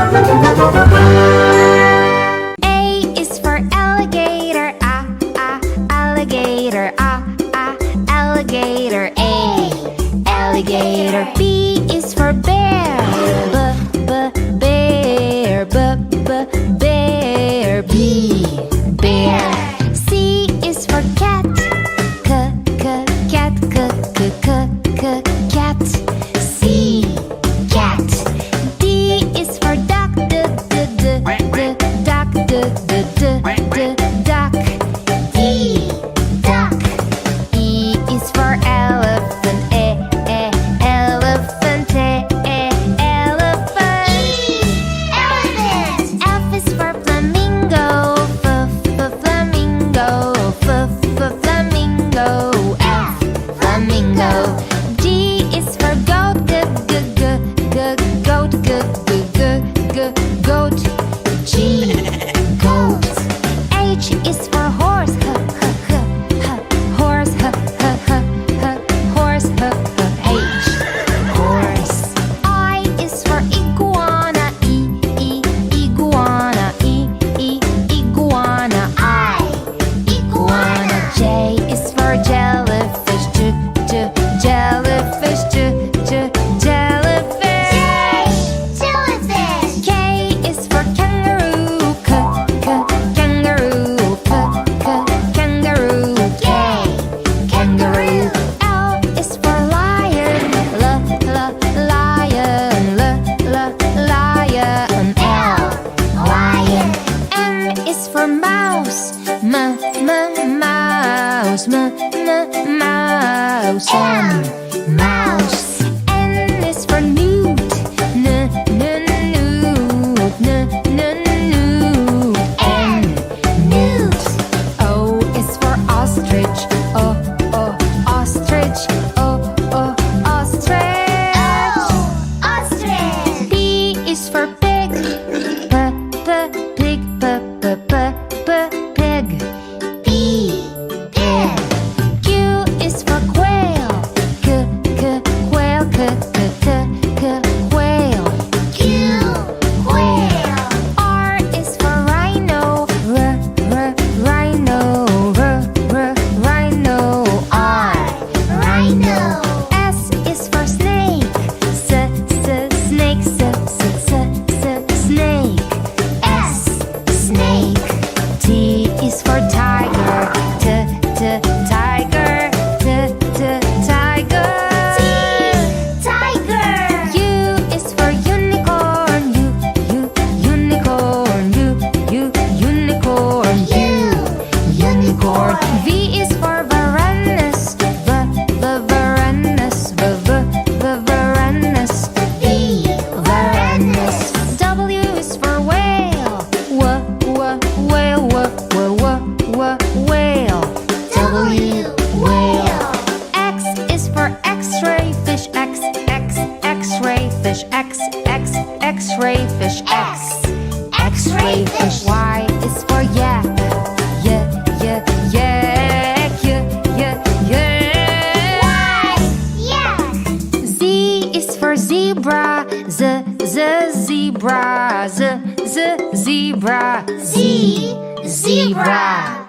A is for alligator, alligator, alligator, A, alligator. B is for bear, bear, bear, B, bear. C is for cat, cat, cat, C, cat. D is for duck, duck, duck, D, duck. E is for elephant, elephant, elephant. Elephant. F is for flamingo, flamingo, flamingo, F, flamingo. G is for goat, goat, goat, G, goat. H is for horse, horse, horse, H, horse. I is for iguana, iguana, iguana, I, iguana. J is for jellyfish, jellyfish, jellyfish. Jellyfish. K is for kangaroo, kangaroo, kangaroo, K, kangaroo. L is for lion, lion, lion, L, lion. M is for mouse, mouse, mouse, M, mouse. N is for newt, newt, N, newt. O is for ostrich, ostrich, ostrich, ostrich. P is for pig, pig, pig, P, pig. Q is for quail, quail, quail, Q, quail. R is for rhino, rhino, rhino, R, rhino. S is for snake, snake, snake, S, snake. T is for tiger, tiger, tiger, tiger. U is for unicorn, unicorn, unicorn, unicorn. V is for varanus, varanus, varanus, V, varanus. W is for whale, whale, whale, W, whale. X is for x-ray fish, x-ray fish, x-ray fish, x-ray fish. Y is for yak, yak, yak. Z is for zebra, zebra, zebra, Z, zebra.